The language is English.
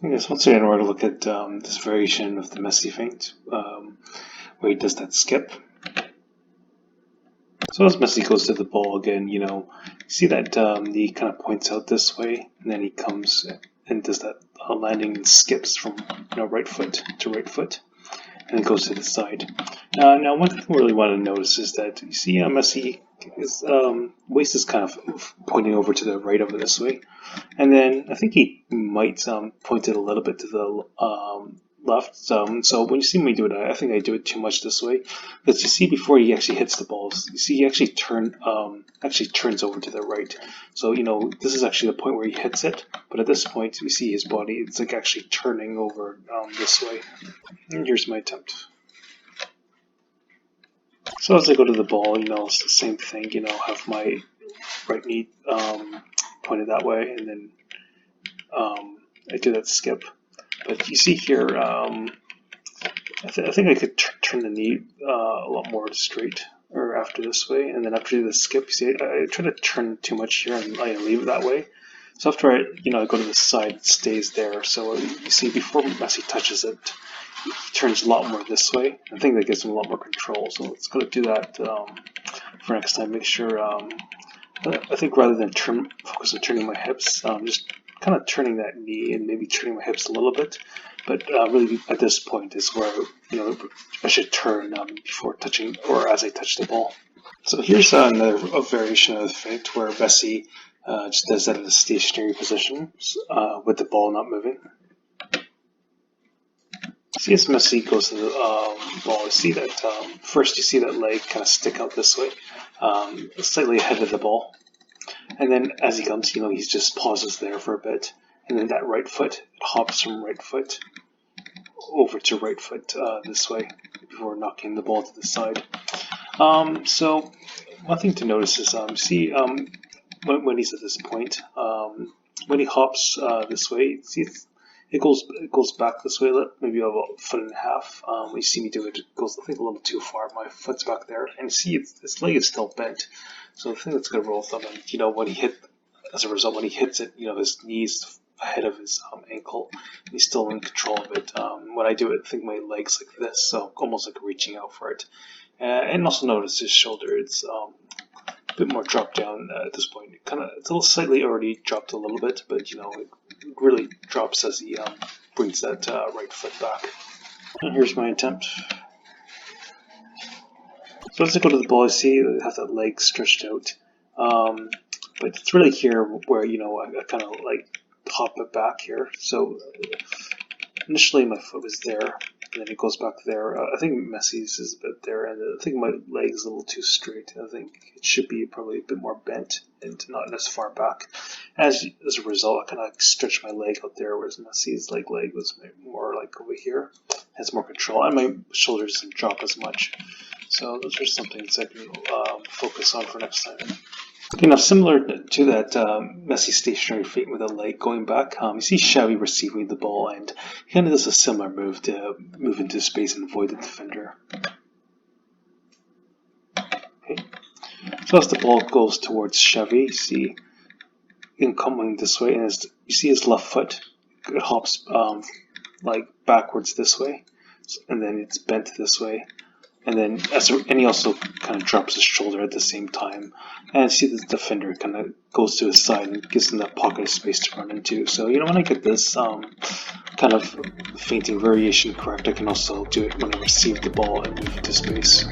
I guess once again we're going to look at this variation of the Messi feint, where he does that skip. So as Messi goes to the ball again, you see that he kind of points out this way, and then he comes and does that landing and skips from right foot to right foot, and then goes to the side. Now, one thing I really want to notice is that you see Messi, his waist is kind of pointing over to the right over this way, and then I think he might point it a little bit to the left. So when you see me do it, I think I do it too much this way. Because you see, before he actually hits the ball, you see he actually turns over to the right. So this is actually the point where he hits it. But at this point, you see his body; it's like actually turning over this way. And here's my attempt. So as I go to the ball, it's the same thing. Have my right knee pointed that way, and then I do that skip. But you see here, I think I could turn the knee a lot more straight, or after this way, and then after the skip, you see, I try to turn too much here and I leave it that way. So after I go to the side, it stays there. So you see, before Messi touches it, he turns a lot more this way. I think that gives him a lot more control. So let's go to do that for next time. Make sure, I think rather than focus on turning my hips, just kind of turning that knee and maybe turning my hips a little bit, but really at this point is where I should turn before touching or as I touch the ball. So here's another variation of the feint where Messi just does that in a stationary position with the ball not moving. See, as Messi goes to the ball, you see that first you see that leg kind of stick out this way, slightly ahead of the ball. And then as he comes, he just pauses there for a bit. And then that right foot, it hops from right foot over to right foot this way before knocking the ball to the side. So one thing to notice is, see, when he's at this point, when he hops this way, see, it goes back this way, maybe about a foot and a half. When you see me do it, it goes, I think, a little too far. My foot's back there, and see, its leg is still bent. So I think that's a good rule of thumb. And when he hits it, his knee's ahead of his ankle, and he's still in control of it. When I do it, I think my leg's like this, so almost like reaching out for it. And also notice his shoulder; it's a bit more dropped down at this point. It's a little slightly already dropped a little bit, but it really drops as he brings that right foot back. And here's my attempt. So as I go to the ball, I see I have that leg stretched out, but it's really here where I kind of like hop it back here. So initially my foot was there, and then it goes back there. I think Messi's is a bit there, and I think my leg is a little too straight. I think it should be probably a bit more bent and not as far back. As a result, I kind of stretch my leg out there, whereas Messi's leg was more like over here. Has more control, and my shoulders doesn't drop as much. So those are some things I can focus on for next time. Okay, now similar to that Messi stationary feint with a leg going back, you see Xavi receiving the ball, and he kind of does a similar move to move into space and avoid the defender. Okay, so as the ball goes towards Xavi, you see him coming this way, and you see his left foot, it hops like backwards this way, and then it's bent this way. And then, and he also kind of drops his shoulder at the same time. And see the defender kind of goes to his side and gives him that pocket of space to run into. So, when I get this kind of feinting variation correct, I can also do it when I receive the ball and move into space.